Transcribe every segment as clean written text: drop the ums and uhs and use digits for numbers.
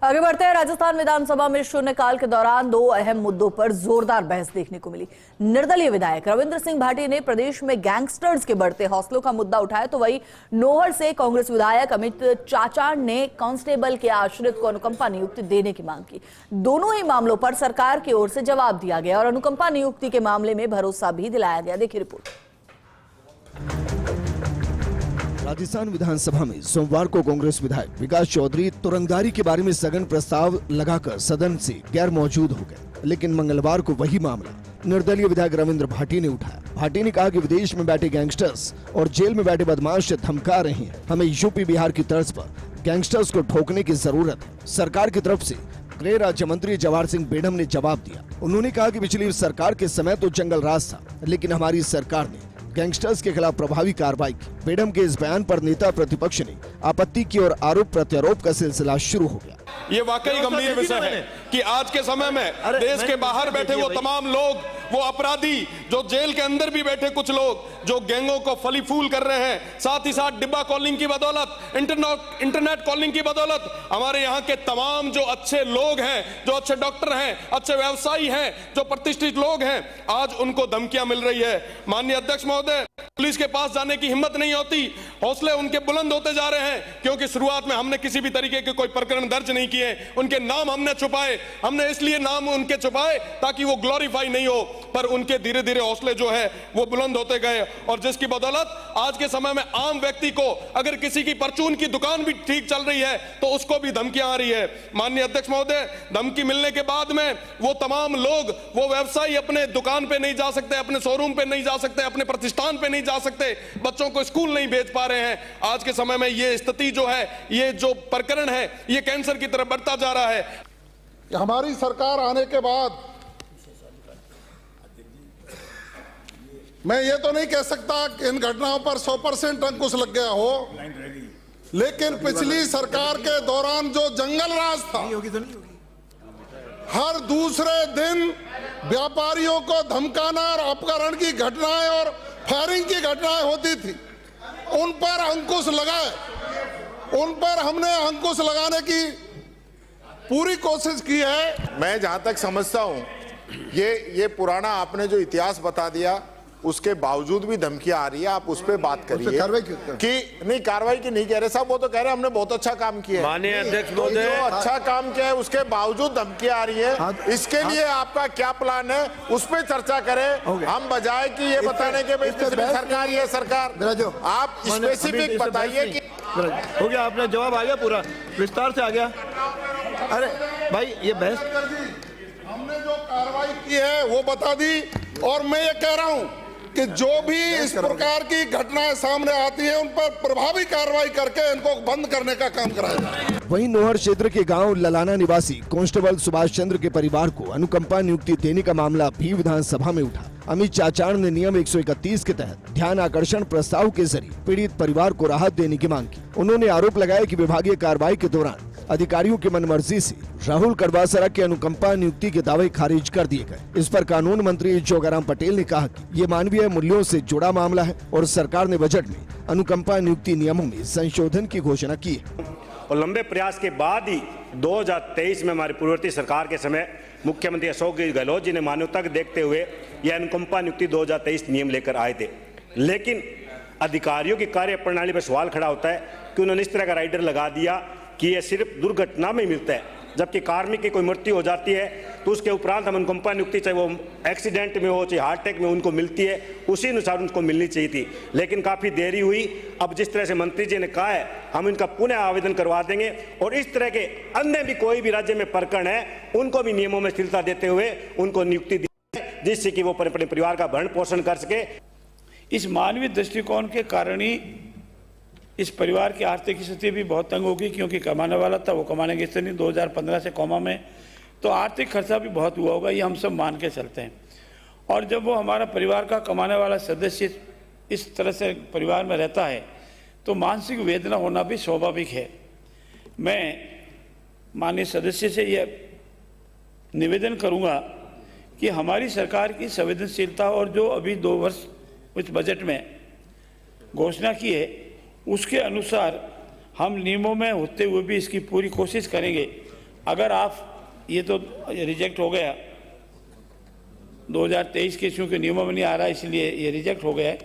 आगे बढ़ते हैं। राजस्थान विधानसभा में शून्यकाल के दौरान दो अहम मुद्दों पर जोरदार बहस देखने को मिली। निर्दलीय विधायक रविंद्र सिंह भाटी ने प्रदेश में गैंगस्टर्स के बढ़ते हौसलों का मुद्दा उठाया, तो वहीं नोहर से कांग्रेस विधायक अमित चाचाड़ ने कांस्टेबल के आश्रित को अनुकंपा नियुक्ति देने की मांग की। दोनों ही मामलों पर सरकार की ओर से जवाब दिया गया और अनुकंपा नियुक्ति के मामले में भरोसा भी दिलाया गया। देखिए रिपोर्ट। राजस्थान विधानसभा में सोमवार को कांग्रेस विधायक विकास चौधरी तुरंगदारी के बारे में स्थगन प्रस्ताव लगाकर सदन से गैर मौजूद हो गए, लेकिन मंगलवार को वही मामला निर्दलीय विधायक रविंद्र भाटी ने उठाया। भाटी ने कहा कि विदेश में बैठे गैंगस्टर्स और जेल में बैठे बदमाश धमका रहे हैं। हमें यूपी बिहार की तर्ज पर गैंगस्टर्स को ठोकने की जरूरत है। सरकार की तरफ से गृह राज्य मंत्री जवाहर सिंह बेढम ने जवाब दिया। उन्होंने कहा कि पिछली सरकार के समय तो जंगल राज था, लेकिन हमारी सरकार ने गैंगस्टर्स के खिलाफ प्रभावी कार्रवाई की। बेढम के इस बयान पर नेता प्रतिपक्ष ने आपत्ति की और आरोप प्रत्यारोप का सिलसिला शुरू हो गया। ये वाकई गंभीर विषय है कि आज के समय में देश के बाहर बैठे वो तमाम लोग, वो अपराधी जो जेल के अंदर भी बैठे कुछ लोग जो गैंगों को फली फूल कर रहे हैं, साथ ही साथ डिब्बा कॉलिंग की बदौलत, इंटरनेट कॉलिंग की बदौलत हमारे यहाँ के तमाम जो अच्छे लोग हैं, जो अच्छे डॉक्टर हैं, अच्छे व्यवसायी हैं, जो प्रतिष्ठित लोग हैं, आज उनको धमकियां मिल रही है। माननीय अध्यक्ष महोदय, पुलिस के पास जाने की हिम्मत नहीं होती, हौसले उनके बुलंद होते जा रहे हैं, क्योंकि शुरुआत में हमने किसी भी तरीके के कोई प्रकरण दर्ज नहीं किए, उनके नाम हमने छुपाए। हमने इसलिए नाम उनके छुपाए ताकि वो ग्लोरीफाई नहीं हो, पर उनके धीरे धीरे हौसले जो है वो बुलंद होते गए और जिसकी बदौलत आज के समय में आम व्यक्ति को अगर किसी की परचून की दुकान भी ठीक चल रही है तो उसको भी धमकियां आ रही है। माननीय अध्यक्ष महोदय, धमकी मिलने के बाद में वो तमाम लोग, वो व्यवसायी अपने दुकान पे नहीं जा सकते, अपने शोरूम पे नहीं जा सकते, अपने प्रतिष्ठान पे नहीं जा सकते, बच्चों को स्कूल नहीं भेज पा रहे हैं। आज के समय में ये स्थिति जो है, ये जो प्रकरण है, ये कैंसर की तरफ बढ़ता जा रहा है। हमारी सरकार आने के बाद मैं ये तो नहीं कह सकता कि इन घटनाओं पर 100% अंकुश लग गया हो, लेकिन पिछली सरकार के दौरान जो जंगल राज था, हर दूसरे दिन व्यापारियों को धमकाना और अपहरण की घटनाएं और फायरिंग की घटनाएं होती थी, उन पर अंकुश लगाए। उन पर हमने अंकुश लगाने की पूरी कोशिश की है। मैं जहां तक समझता हूं, ये पुराना आपने जो इतिहास बता दिया, उसके बावजूद भी धमकियां आ रही है। आप उस पर बात करिए कि नहीं, कार्रवाई की नहीं कह रहे साहब, वो तो कह रहे हमने बहुत अच्छा काम किया है। माननीय अध्यक्ष महोदय, जो अच्छा काम किया है उसके बावजूद धमकियां आ रही है। इसके लिए आपका क्या प्लान है, उस पर चर्चा करें। हम बजाय कि ये बताने के भाई सरकार, ये सरकार, आप स्पेसिफिक बताइए कि हो गया। आपने जवाब आ गया, पूरा विस्तार से आ गया। अरे भाई, ये बहस हमने जो कार्रवाई की है वो बता दी, और मैं ये कह रहा हूं कि जो भी इस प्रकार की घटनाएं सामने आती हैं उन पर प्रभावी कार्रवाई करके इनको बंद करने का काम कराया। वहीं नोहर क्षेत्र के गांव ललाना निवासी कांस्टेबल सुभाष चंद्र के परिवार को अनुकंपा नियुक्ति देने का मामला भी विधानसभा में उठा। अमित चाचाड़ ने नियम 131 के तहत ध्यान आकर्षण प्रस्ताव के जरिए पीड़ित परिवार को राहत देने की मांग की। उन्होंने आरोप लगाया कि विभागीय कार्रवाई के दौरान अधिकारियों की मनमर्जी से राहुल कड़वासरा के अनुकंपा नियुक्ति के दावे खारिज कर दिए गए। इस पर कानून मंत्री जोगाराम पटेल ने कहा कि ये मानवीय मूल्यों से जुड़ा मामला है और सरकार ने बजट में अनुकंपा नियुक्ति नियमों में संशोधन की घोषणा की है। और लंबे प्रयास के बाद ही 2023 में हमारी पूर्ववर्ती सरकार के समय मुख्यमंत्री अशोक गहलोत जी ने मानवता को देखते हुए यह अनुकंपा नियुक्ति 2023 नियम लेकर आए थे। लेकिन अधिकारियों की कार्य प्रणाली पर सवाल खड़ा होता है कि उन्होंने इस तरह का राइडर लगा दिया कि यह सिर्फ दुर्घटना में मिलता है, जबकि कार्मिक की कोई मृत्यु हो जाती है तो उसके उपरांत हम अनुकंपा नियुक्ति, चाहे वो एक्सीडेंट में हो चाहे हार्ट अटैक में, उनको मिलती है, उसी अनुसार उनको मिलनी चाहिए थी। लेकिन काफ़ी देरी हुई। अब जिस तरह से मंत्री जी ने कहा है, हम इनका पुनः आवेदन करवा देंगे और इस तरह के अन्य भी कोई भी राज्य में प्रकरण है उनको भी नियमों में स्थिरता देते हुए उनको नियुक्ति दी, जिससे कि वो अपने परिवार का भरण पोषण कर सके। इस मानवीय दृष्टिकोण के कारण ही इस परिवार की आर्थिक स्थिति भी बहुत तंग होगी, क्योंकि कमाने वाला था वो कमाने की स्थिति नहीं, 2015 से कॉमा में, तो आर्थिक खर्चा भी बहुत हुआ होगा, ये हम सब मान के चलते हैं। और जब वो हमारा परिवार का कमाने वाला सदस्य इस तरह से परिवार में रहता है तो मानसिक वेदना होना भी स्वाभाविक है। मैं माननीय सदस्य से ये निवेदन करूँगा कि हमारी सरकार की संवेदनशीलता और जो अभी 2 वर्ष इस बजट में घोषणा की है उसके अनुसार हम नियमों में होते हुए भी इसकी पूरी कोशिश करेंगे। अगर आप ये तो रिजेक्ट हो गया 2023 के चूँकि नियमों में नहीं आ रहा इसलिए ये रिजेक्ट हो गया है,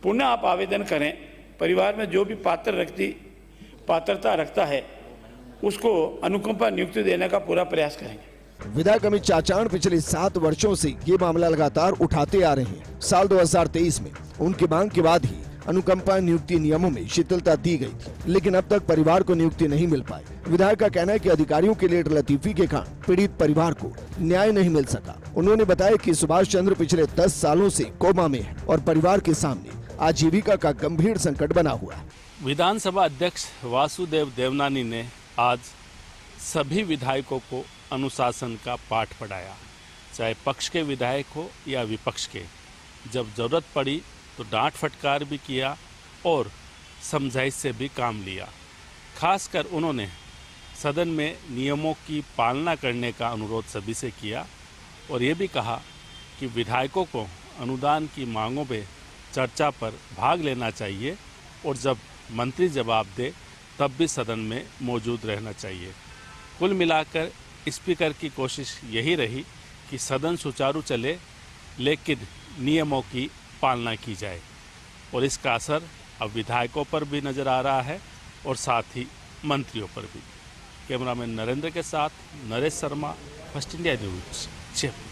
पुनः आप आवेदन करें। परिवार में जो भी पात्रता रखता है उसको अनुकंपा नियुक्ति देने का पूरा प्रयास करेंगे। विधायक अमित चाचाण पिछले 7 वर्षों से ये मामला लगातार उठाते आ रहे हैं। साल 2023 में उनकी मांग के बाद ही अनुकंपा नियुक्ति नियमों में शिथिलता दी गई थी, लेकिन अब तक परिवार को नियुक्ति नहीं मिल पाई। विधायक का कहना है कि अधिकारियों के लेट लतीफी के कारण पीड़ित परिवार को न्याय नहीं मिल सका। उन्होंने बताया कि सुभाष चंद्र पिछले 10 सालों से कोमा में है और परिवार के सामने आजीविका का गंभीर संकट बना हुआ है। विधानसभा अध्यक्ष वासुदेव देवनानी ने आज सभी विधायकों को अनुशासन का पाठ पढ़ाया, चाहे पक्ष के विधायक हो या विपक्ष के। जब जरूरत पड़ी तो डांट फटकार भी किया और समझाइश से भी काम लिया। खासकर उन्होंने सदन में नियमों की पालना करने का अनुरोध सभी से किया और ये भी कहा कि विधायकों को अनुदान की मांगों पे चर्चा पर भाग लेना चाहिए और जब मंत्री जवाब दे तब भी सदन में मौजूद रहना चाहिए। कुल मिलाकर स्पीकर की कोशिश यही रही कि सदन सुचारू चले लेकिन नियमों की पालना की जाए और इसका असर अब विधायकों पर भी नज़र आ रहा है और साथ ही मंत्रियों पर भी। कैमरामैन नरेंद्र के साथ Naresh Sharma, first India news, Jaipur.